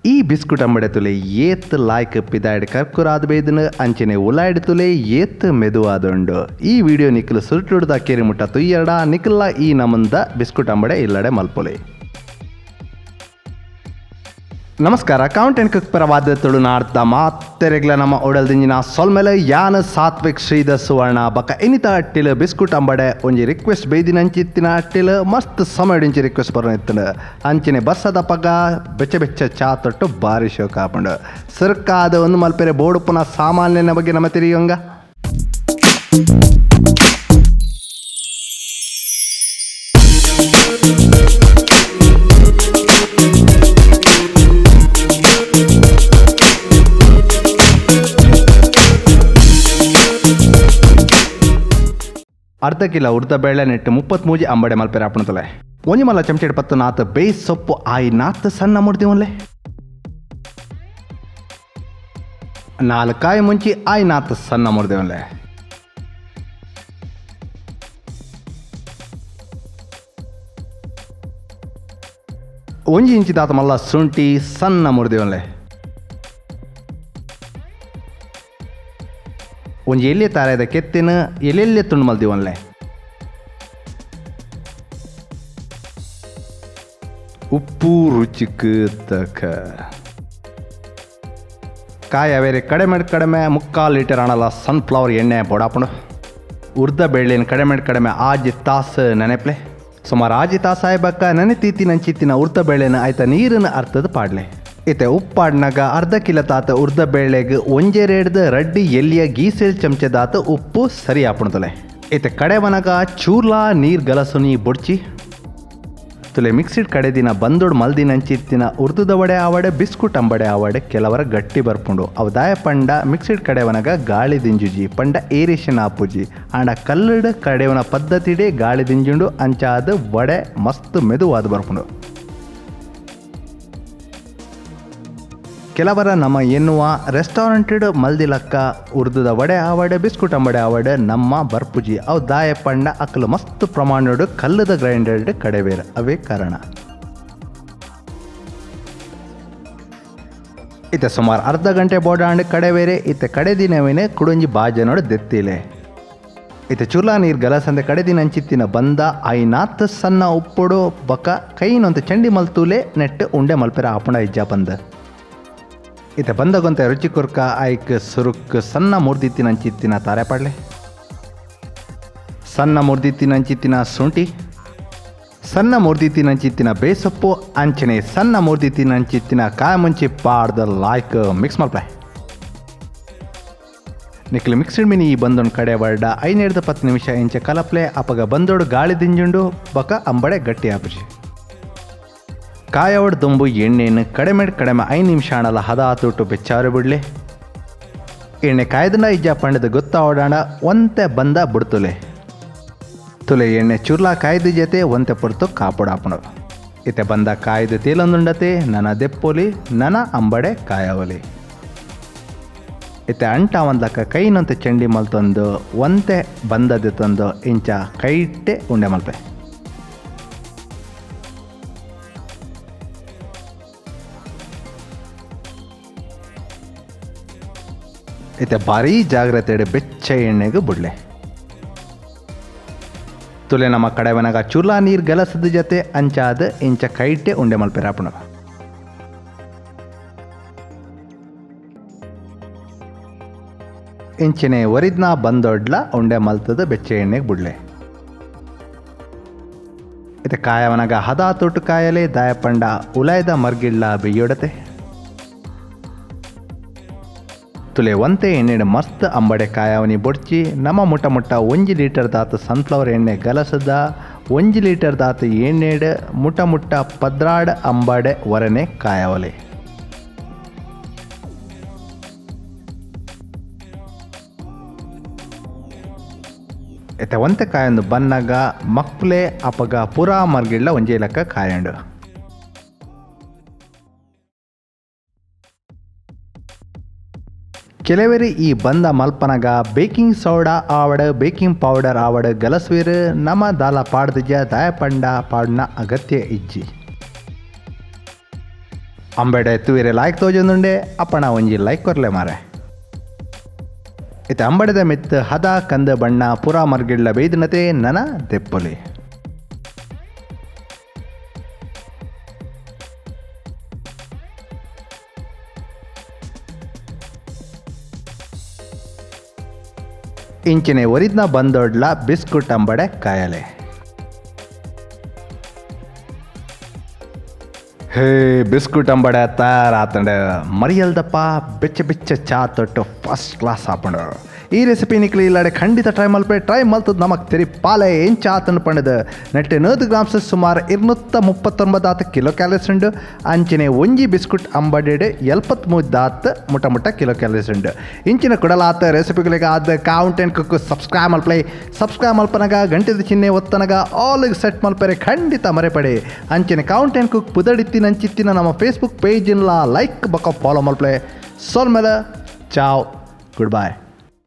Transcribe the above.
ಈ ಬಿಸ್ಕುಟ್ ಅಂಬಡೆ ತುಲೆ ಏತ್ ಲಾಯ್ಕ್ ಪಿದಾಯ್ಡ್ ಕರ್ಕುರಾದ ಬೇದನ ಅಂಚನೆ ಉಲಾಯ್ಡ್ ತುಲೆ ಏತ್ ಮೆದುವಾದುಂಡು. ಈ ವಿಡಿಯೋ ನಿಖಲ್ ಸುರುಟುಡ್ದ ಕೇರಿ ಮುಟ್ಟ ತುಯ್ಯಡ ನಿಖಲ್ಲ ಈ ನಮಂದ ಬಿಸ್ಕುಟ್ ಅಂಬಡೆ ಇಲ್ಲಡೆ ಮಲ್ಪೊಲೆ. ನಮಸ್ಕಾರ, CountNCook ಪರವಾದ ತುಳುನಾಡ್ದ ಮಾತೆರೆಗ್ಲ ನಮ್ಮ ಒಡಲ್ದಿಂಜಿನ ಸೊಲ್ಮೆಲೆ ಯಾನ್ ಸಾತ್ವಿಕ್ ಶ್ರೀಧರ್ ಸುವರ್ಣ ಬಕ ಎನಿತ ಅಟ್ಟಿಲ್ ಬಿಸ್ಕುಟ್ ಅಂಬಡೆ ಒಂಜಿ ರಿಕ್ವೆಸ್ಟ್ ಬೇದಿನ ಅಂಚಿತ್ತಿನ ಅಟ್ಟಿಲ್ ಮಸ್ತ್ ಸಮಯಡಿಂಚಿ ರಿಕ್ವೆಸ್ಟ್ ಬರೋನಿತ್ತಂಡು ಅಂಚನೆ ಬಸ್ಸದ ಪಗ ಬೆಚ್ಚ ಚಾ ತೊಟ್ಟು ಬಾರಿ ಶೋಕ ಹಾಪಂಡು ಸರ್ಕಾದ ಒಂದು ಮಲ್ಪೆರೆ ಬೋರ್ಡು ಪುನಃ ಸಾಮಾನ್ಯನ ಬಗ್ಗೆ ನಮ್ಮ ತಿರಿಯೋಂಗ. ಅರ್ಧ ಕಿಲೋ ಉರ್ದ ಬೇಳೆ ನೆಟ್ಟು 33 ಅಂಬಡೆ ಮಲ್ಪೆರೆ ಹಾಪಣತಲೆ. ಒಂಜಿ ಮಲ್ಲ ಚಮಚೆಡ್ ಪತ್ತು ನಾತ್ ಬೇಯ್ಸ್ ಸೊಪ್ಪು ಆಯಿ ನಾತ್ ಸಣ್ಣ ಮುಡ್ದಿವನ್ಲೆ. 4 ಕಾಯಿ ಮುಂಚಿ ಆಯಿ ನಾತ್ ಸಣ್ಣ ಮುಡ್ದಿವನ್ಲೆ. ಒಂಜಿ ಇಂಚಿ ತಾತ ಮಲ್ಲ ಶುಂಠಿ ಸಣ್ಣ ಮುಡ್ದಿವನ್ಲೆ. ಒಂಜಿ ಎಲೆ ತಾರದ ಕೆತ್ತಿನ ಎಲ್ಲೆಲ್ಲೆ ತುಂಡು ಮಲ್ದಿವನ್ಲೆ. ಉಪ್ಪು ರುಚಿಗೆ ತಕ್ಕ ಕಾಯಿ ಅವೇರಿ ಕಡಿಮೆ 3/4 ಲೀಟರ್ ಹಣಲ್ಲ ಸನ್ಫ್ಲವರ್ ಎಣ್ಣೆ ಬೋಡಾಪುಂಡು. ಉರ್ದ ಬೇಳೆನ ಕಡಿಮೆ ಆಜಿ ತಾಸು ನೆನೆಪ್ಲೆ. ಸುಮಾರು ಆಜಿ ತಾಸು ಆಯ್ಬಕ್ಕ ನೆನೆತೀತಿ ನಂಚಿತ್ತಿನ ಉರ್ದ ಬೇಳೆನ ಆಯ್ತ ನೀರಿನ ಅರ್ಥದ ಪಾಡ್ಲೆ. ಇತ್ತೆ ಉಪ್ಪಾಡ್ನಾಗ ಅರ್ಧ ಕಿಲೋ ತಾತ ಉರ್ದ ಬೇಳೆಗೆ ಒಂಜೆರೆಡ್ದು ರಡ್ಡಿ ಎಲ್ಲಿಯ ಗೀಸೆಲ್ ಚಮಚದಾತ ಉಪ್ಪು ಸರಿ ಹಾಪುಣತಲೆ. ಇತ್ತೆ ಕಡೆವನಗ ಚೂರ್ಲಾ ನೀರು ಗಲಸುನಿ ಬೊಡ್ಚಿ ತುಲೆ ಮಿಕ್ಸಿಡ್ ಕಡೆ ದಿನ ಬಂದೋಡ್ ಮಲ್ದಿನ ಅಂಚಿತ್ತಿನ ಉರ್ದುದ ವಡೆ ಆವಡೆ ಬಿಸ್ಕುಟ್ ಅಂಬಡೆ ಆವಡೆ ಕೆಲವರ ಗಟ್ಟಿ ಬರ್ಪುಂಡು. ಅವದಾಯ ಪಂಡ ಮಿಕ್ಸಿಡ್ ಕಡೆವನಗ ಗಾಳಿ ದಿಂಜುಜಿ ಪಂಡ ಏರೇಷನ್ ಆಪುಜಿ ಆಂಡ ಕಲ್ಲಡ್ ಕಡೆವನ ಪದ್ಧತಿಡೆ ಗಾಳಿ ದಿಂಜುಂಡು ಅಂಚಾದ ವಡೆ ಮಸ್ತ್ ಮೆದುವಾದ ಬರ್ಪುಂಡು. ಕೆಲವರ ನಮ್ಮ ಎನ್ನುವ ರೆಸ್ಟೋರೆಂಟೆಡ್ ಮಲ್ದಿಲಕ್ಕ ಉರ್ದುದ ವಡೆ ಆವಡೆ ಬಿಸ್ಕುಟ್ ಅಂಬಡೆ ಆವಡೆ ನಮ್ಮ ಬರ್ಪುಜಿ ಅವು ದಾಯ ಪಂಡ ಅಕ್ಕಲು ಮಸ್ತ್ ಪ್ರಮಾಣಡು ಕಲ್ಲದ ಗ್ರೈಂಡರ್ಡ್ ಕಡೆಬೇರೆ ಅವೇ ಕಾರಣ. ಇತ್ತೆ ಸುಮಾರು ಅರ್ಧ ಗಂಟೆ ಬೋಡಾಂಡ್ ಕಡೆಬೇರೆ ಇತ್ತೆ ಕಡೆ ದಿನವೇನೆ ಕುಡುಂಜಿ ಬಾಜನೋಡು ದೆತ್ತಿಲೆ. ಇತ್ತೆ ಚುರ್ಲಾ ನೀರು ಗಲಸಂದೆ ಕಡೆ ದಿನ ಅಂಚಿತ್ತಿನ ಬಂದ ಐನಾತ್ ಸಣ್ಣ ಉಪ್ಪುಡು ಬಕ ಕೈನೊಂದು ಚಂಡಿ ಮಲ್ತೂಲೆ ನೆಟ್ಟು ಉಂಡೆ ಮಲ್ಪೆರ ಆಪುಣ ಇಜ್ಜ ಬಂದ. ಇತ್ತೆ ಬಂದಗೊಂತ ರುಚಿ ಕುರ್ಕ ಐಕ್ ಸುರುಕ್ ಸಣ್ಣ ಮುರ್ದಿತ್ತಿನ ಅಂಚಿತ್ತಿನ ತಾರೆ ಪಾಡ್ಲೆ. ಸಣ್ಣ ಮುರ್ದಿತ್ತಿನ ಅಂಚಿತ್ತಿನ ಶುಂಠಿ, ಸಣ್ಣ ಮುರ್ದಿತ್ತಿನ ಅಂಚಿತ್ತಿನ ಬೇಸೊಪ್ಪು ಅಂಚನೆ ಸಣ್ಣ ಮುರ್ದಿತ್ತಿನ ಅಂಚಿತ್ತಿನ ಕಾಯಿ ಮುಂಚಿ ಪಾಡ್ದ ಲಾಯ್ಕ್ ಮಿಕ್ಸ್ ಮಲ್ಪೆ. ನಿಕ್ಲಿ ಮಿಕ್ಸ್ಡ್ ಮಿನಿ ಈ ಬಂದೊಂದು ಕಡೆ ವರ್ಡ 5-10 ನಿಮಿಷ ಇಂಚೆ ಕಲಪ್ಲೆ ಅಪಗ ಬಂದೋಡು ಗಾಳಿ ದಿಂಜುಂಡು ಬಕ ಅಂಬಡೆ ಗಟ್ಟಿ ಆಪುಜಿ. ಕಾಯವಡ್ ದುಂಬು ಎಣ್ಣೆಯನ್ನು ಕಡಿಮೆ 5 ನಿಮಿಷ ಹಣಲ ಹದ ಆತುಟ್ಟು ಬೆಚ್ಚಾರು ಬಿಡ್ಲೆ. ಎಣ್ಣೆ ಕಾಯ್ದನ ಇಜ್ಜ ಪಂಡದ ಗೊತ್ತಾವಡಾಣ ಒಂತೆ ಬಂದ ಬಿಡ್ತುಲೆ. ತುಲೆ ಎಣ್ಣೆ ಚುರ್ಲಾ ಕಾಯ್ದ ಜೊತೆ ಒಂತೆ ಪೊರ್ತು ಕಾಪುಡಾಪುಣ. ಇತ್ತೆ ಬಂದ ಕಾಯ್ದು ತೇಲೊಂದುಂಡತೆ ನನ ದೆಪ್ಪೊಲಿ ನನ ಅಂಬಡೆ ಕಾಯವಲಿ. ಇತ್ತೆ ಅಂಟ ಒಂದ್ಲಕ್ಕ ಕೈನೊಂತೆ ಚಂಡಿ ಮಲ್ತೊಂದು ಒಂತೆ ಬಂದದ್ದು ತಂದು ಇಂಚ ಕೈ ಇಟ್ಟೆ ಉಂಡೆ ಮಲ್ಪೆ. ಇತ್ತೆ ಭಾರೀ ಜಾಗ್ರತೆ ಬೆಚ್ಚ ಎಣ್ಣೆಗೆ ಬಿಡ್ಲೆ. ತುಲೆ ನಮ್ಮ ಕಡೆವನಾಗ ಚುರ್ಲಾ ನೀರು ಗಲಸದ ಜೊತೆ ಅಂಚಾದ ಇಂಚ ಕೈಟೆ ಉಂಡೆ ಮಲ್ಪೆ ರಾಪುಣ. ಇಂಚನೆ ಒರಿದ್ನ ಬಂದೊಡ್ಲ ಉಂಡೆ ಮಲ್ತದ ಬೆಚ್ಚ ಎಣ್ಣೆಗೆ ಬಿಡ್ಲೆ. ಇತ್ತೆ ಕಾಯವನಾಗ ಹದ ತೊಟ್ಟು ಕಾಯಲೆ ದಾಯಪಂಡ ಉಲಾಯ್ದ ಮರ್ಗಿಳ್ಳ ಬೆಯ್ಯೊಡತೆ. ತುಲೆ ಒಂತೆ ಎಣ್ಣೆ ಮಸ್ತ್ ಅಂಬಡೆ ಕಾಯವನಿ ಬೊಡ್ಚಿ ನಮ್ಮ ಮುಟ್ಟ 1 ಲೀಟರ್ ದಾತ ಸನ್ಫ್ಲವರ್ ಎಣ್ಣೆ ಗಲಸದ 1 ಲೀಟರ್ ದಾತ ಎಣ್ಣೆಡ್ ಮುಟ್ಟ ಪದ್ರಾಡ್ ಅಂಬಡೆ ವರನೆ ಕಾಯವಲೆ. ಇತ್ತೆ ಒಂತೆ ಕಾಯೊಂದು ಬನ್ನಾಗ ಮಕ್ಲೆ ಅಪಗ ಪುರಾ ಮರ್ಗಿಳ್ಳ ಒಂಜೇ ಲೆಕ್ಕ ಕಾಯಂಡು. ಕೆಲವರಿ ಈ ಬಂದ ಮಲ್ಪನಗ ಬೇಕಿಂಗ್ ಸೋಡಾ ಆವಡ ಬೇಕಿಂಗ್ ಪೌಡರ್ ಆವಡ ಗಲಸ್ವೀರ್ ನಮ ದಾಲ ಪಾಡ್ದಜ ದಾಯಪಂಡ ಪಾಡ್ನ ಅಗತ್ಯ ಇಜ್ಜಿ. ಅಂಬೇಡೆ ತೂಯಿರೆ ಲಾಯ್ಕ್ ತೋಜೊಂದುಂಡೆ ಅಪ್ಪಣ ಒಂಜಿ ಲೈಕ್ ಕೊರ್ಲೆ ಮಾರೆ. ಇತ್ತೆ ಅಂಬಡೆದ ಮಿತ್ ಹದ ಕಂದ ಬಣ್ಣ ಪುರ ಮರ್ಗಿಡ್ಲ ಬೇಯ್ದಿನತೆ ನನ ದೆಪ್ಪೊಲಿ. ಇಂಚಿನ ಒರಿದ್ನ ಬಂದೊಡ್ಲ ಬಿಸ್ಕುಟ್ ಅಂಬಡೆ ಕಾಯಲೆ. ಹೇ ಬಿಸ್ಕುಟ್ ಅಂಬಡೆ ತಯಾರಾತಂಡ ಮರಿಯಲ್ದಪ್ಪ ಬೆಚ್ಚ ಬೆಚ್ಚ ಚಾ ತೊಟ್ಟು ಫಸ್ಟ್ ಕ್ಲಾಸ್ ಹಾಪಂಡು. ಈ ರೆಸಿಪಿ ನಿಕ್ಲಿ ಇಲ್ಲಾಡೆ ಖಂಡಿತ ಟ್ರೈ ಮಲ್ತದ ನಮಕ್ ತೆರಿ ಪಾಲೆ ಎಂಚ ಆತನ ಪಂಡದ ನೆಟ್ಟೆ 100 ಗ್ರಾಮ್ಸ್ ಸುಮಾರು 239 ಕಿಲೋ ಕ್ಯಾಲರೀಸ್ ಉಂಡು. ಅಂಚಿನ ಒಂಜಿ ಬಿಸ್ಕುಟ್ ಅಂಬಡೆಡೆ 73 ಮುಟ ಕಿಲೋ ಕ್ಯಾಲರೀಸ್ ಉಂಡು. ಇಂಚಿನ ಕೊಡಲಾತ ರೆಸಿಪಿಗಳಿಗೆ ಆದ CountNCook ಸಬ್ಸ್ಕ್ರೈಬ್ ಮಲ್ಪನಗ ಗಂಟೆದ ಚಿಹ್ನೆ ಒತ್ತನಗ ಆಲ್ ಸೆಟ್ ಮಲ್ಪರೆ ಖಂಡಿತ ಮರೆಪಡೆ. ಅಂಚಿನ CountNCook ಪುದಡಿತ್ತಿನ ಅಂಚಿತ್ತಿನ ನಮ್ಮ ಫೇಸ್ಬುಕ್ ಪೇಜ್ ಲೈಕ್ ಬಕ ಫಾಲೋ ಮಲ್ಪಲೆ. ಸೋಲ್ ಮೇಲೆ ಚಾವ್, ಗುಡ್ ಬಾಯ್.